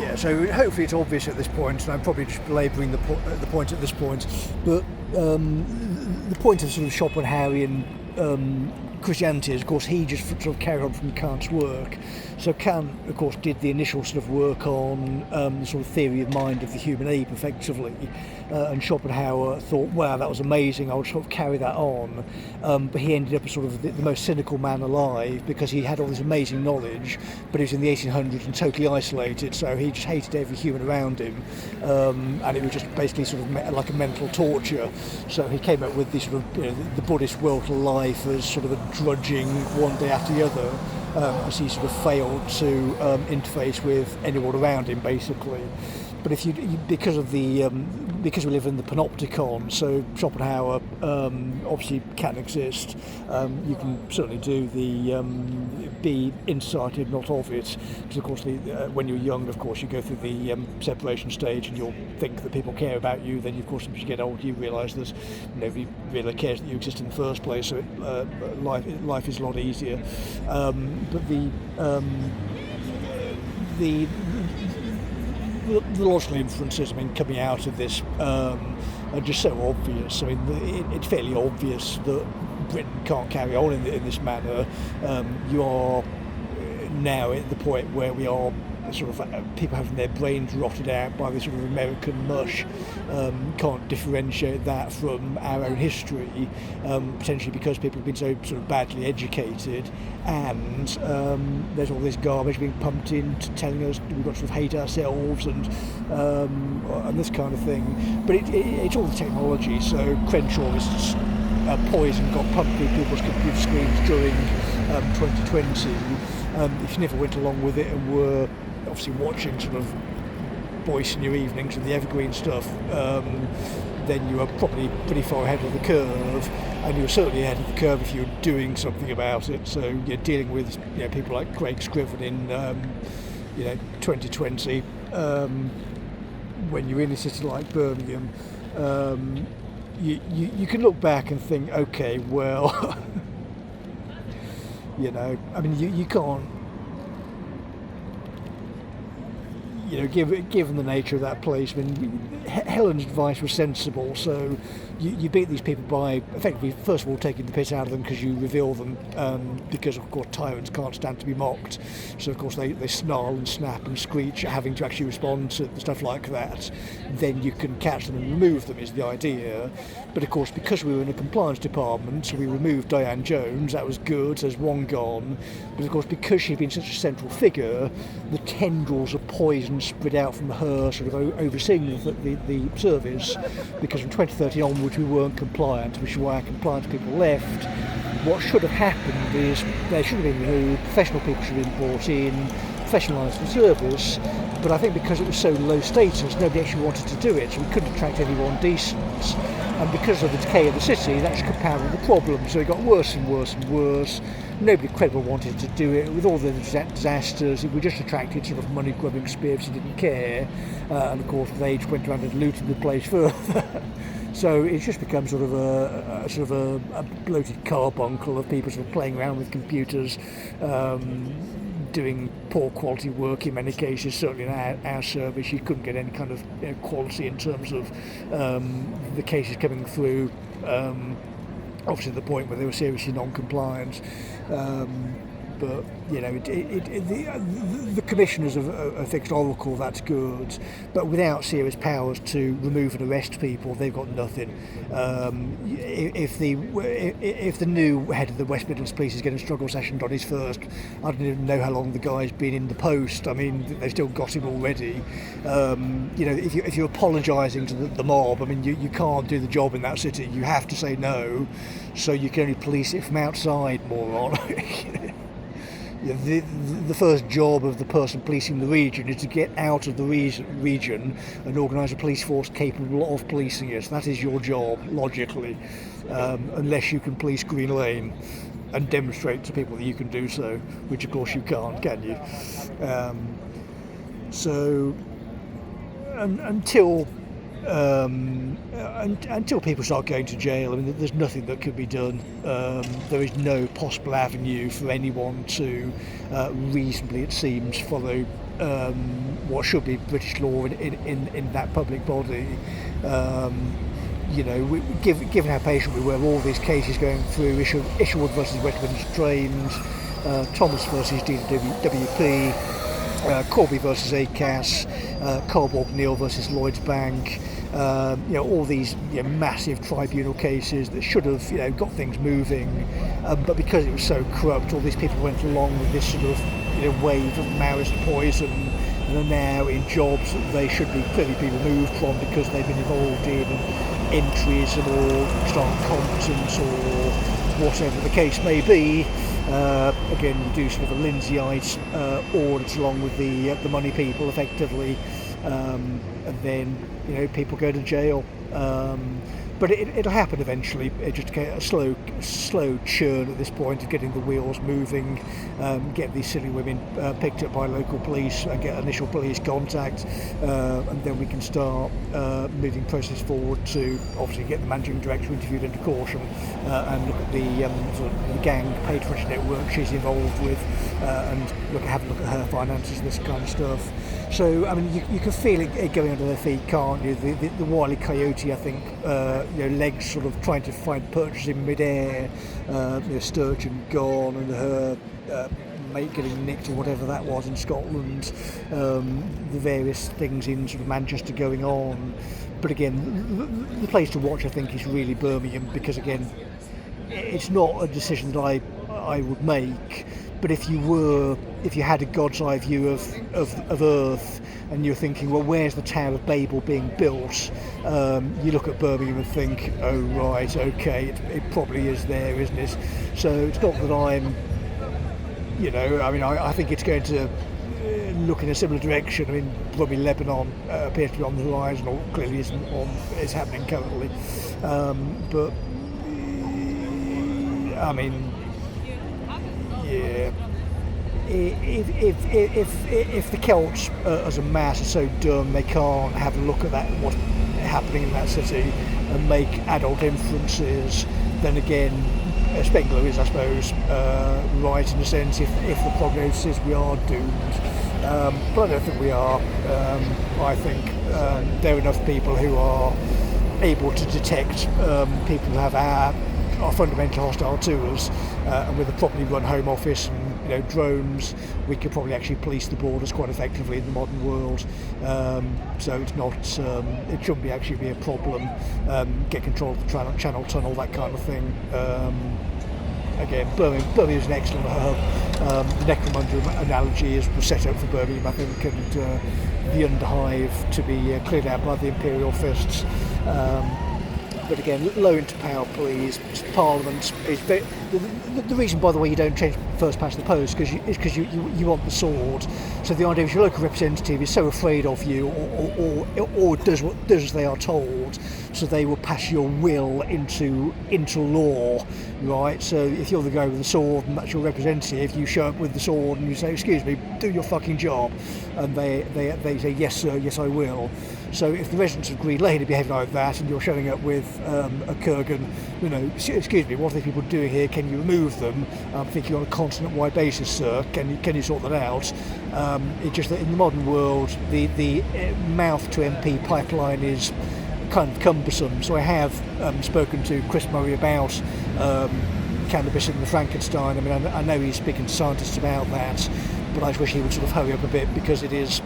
Yeah, so hopefully it's obvious at this point, and I'm probably just belabouring the point at this point, but the point of sort of Schopenhauerian Christianity is, of course, he just sort of carried on from Kant's work. So Kant, of course, did the initial sort of work on the sort of theory of mind of the human ape, effectively, and Schopenhauer thought, wow, that was amazing, I would sort of carry that on, but he ended up as sort of the most cynical man alive, because he had all this amazing knowledge, but he was in the 1800s and totally isolated, so he just hated every human around him, and it was just basically sort of like a mental torture. So he came up with this sort of, the Buddhist world of life as sort of a drudging one day after the other, as he sort of failed to interface with anyone around him, basically. But if you because we live in the panopticon, so Schopenhauer obviously can exist. You can certainly do the be inside it, not of it, because of course when you're young, of course, you go through the separation stage, and you'll think that people care about you. Then, of course, as you get older, you realise that nobody really cares that you exist in the first place. So life is a lot easier. But the logical inferences, I mean, coming out of this are just so obvious. I mean, it's fairly obvious that Britain can't carry on in this manner. You are now at the point where we are sort of people having their brains rotted out by this sort of American mush. Can't differentiate that from our own history, potentially because people have been so sort of badly educated, and there's all this garbage being pumped in to telling us we've got to sort of hate ourselves and this kind of thing. But it's all the technology. So Crenshaw's poison got pumped through people's computer screens during 2020. If you never went along with it and were obviously watching sort of Boyce in your evenings and the evergreen stuff, then you were probably pretty far ahead of the curve, and you were certainly ahead of the curve if you were doing something about it. So you're dealing with people like Craig Scriven in 2020, when you're in a city like Birmingham. You can look back and think, okay, well, I mean, you can't, given the nature of that place. I mean, Helen's advice was sensible. So you beat these people by effectively, first of all, taking the piss out of them because you reveal them, because of course tyrants can't stand to be mocked. So of course they snarl and snap and screech at having to actually respond to stuff like that. Then you can catch them and remove them is the idea. But of course, because we were in a compliance department, so we removed Diane Jones. That was good. There's one gone. But of course, because she'd been such a central figure, the tendrils of poison spread out from her, sort of overseeing the service, because from 2013 onwards we weren't compliant, which is why our compliance people left. What should have happened is they should have been removed, professional people should have been brought in, professionalised the service, but I think because it was so low status, nobody actually wanted to do it, so we couldn't attract anyone decent. And because of the decay of the city, that's compounded the problem, so it got worse and worse and worse. Nobody credible wanted to do it. With all the disasters, we just attracted sort of money-grubbing spirits who didn't care, and of course they just went around and looted the place further. So it's just become sort of a bloated carbuncle of people sort of playing around with computers, doing poor quality work in many cases. Certainly in our service, you couldn't get any kind of quality in terms of the cases coming through. Obviously, the point where they were seriously non-compliant. But the commissioners of a fixed oracle, that's good, but without serious powers to remove and arrest people, they've got nothing. If the new head of the West Midlands Police is getting struggle sessioned on his first, I don't even know how long the guy's been in the post. I mean, they've still got him already. If you're apologising to the mob, I mean, you can't do the job in that city. You have to say no, so you can only police it from outside, moron. The first job of the person policing the region is to get out of the region and organise a police force capable of policing it. That is your job, logically, unless you can police Green Lane and demonstrate to people that you can do so, which of course you can't, can you? So until until people start going to jail, I mean, there's nothing that could be done. There is no possible avenue for anyone to reasonably, it seems, follow what should be British law in that public body. Given how patient we were, all these cases going through, Isherwood versus West Midlands Drains, Thomas versus DWP, Corby versus ACAS, Carborg Neil versus Lloyds Bank, all these massive tribunal cases that should have got things moving, but because it was so corrupt, all these people went along with this sort of wave of Maoist poison, and are now in jobs that they should be clearly be removed from because they've been involved in entries or external competence or whatever the case may be. Again, you do sort of a Lindsayite audit along with the money people, effectively, and then people go to jail. But it'll happen eventually. It just a slow churn at this point of getting the wheels moving, get these silly women picked up by local police and get initial police contact, and then we can start moving process forward to obviously get the managing director interviewed into caution and look at the gang patronage network she's involved with, and have a look at her finances, this kind of stuff. So I mean, you can feel it going under their feet, can't you? The wily coyote, I think, legs sort of trying to find purchase in midair, sturgeon gone, and her mate getting nicked or whatever that was in Scotland, the various things in sort of Manchester going on. But again, the place to watch, I think, is really Birmingham, because again, it's not a decision that I would make. But if you had a god's eye view of Earth, and you're thinking, well, where's the Tower of Babel being built? You look at Birmingham and think, oh right, okay, it probably is there, isn't it? So it's not that I'm, I think it's going to look in a similar direction. I mean, probably Lebanon appears to be on the horizon, or clearly is happening currently. But I mean, yeah. If the Celts as a mass are so dumb they can't have a look at that, what's happening in that city, and make adult inferences, then again, Spengler is, I suppose, right in a sense if the prognosis is we are doomed. But I don't think we are. I think there are enough people who are able to detect people who have are fundamentally hostile to us, and with a properly run Home Office and drones, we could probably actually police the borders quite effectively in the modern world. So it's not, it shouldn't actually be a problem. Get control of the Channel Tunnel, that kind of thing. Again, Birmingham is an excellent hub. The Necromunda analogy was set up for Birmingham, I think, and the underhive to be cleared out by the Imperial Fists. But again, low into power, please. Parliament is very, the reason, by the way, you don't change first past the post is because you want the sword. So the idea is your local representative is so afraid of you, or does as they are told, so they will pass your will into law, right? So if you're the guy with the sword and that's your representative, you show up with the sword and you say, "Excuse me, do your fucking job," and they say, "Yes, sir, yes, I will." So if the residents of Green Lane are behaving like that, and you're showing up with a Kurgan, excuse me, what are these people doing here? Can you remove them? I'm thinking on a continent-wide basis, sir. Can you sort that out? It's just that in the modern world, the mouth to MP pipeline is kind of cumbersome. So I have spoken to Chris Murray about cannabis in the Frankenstein. I mean, I know he's speaking to scientists about that, but I just wish he would sort of hurry up a bit, because it is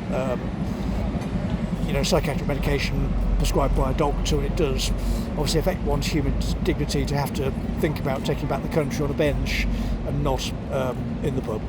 psychiatric medication prescribed by a doctor, and it does obviously affect one's human dignity to have to think about taking back the country on a bench and not in the pub.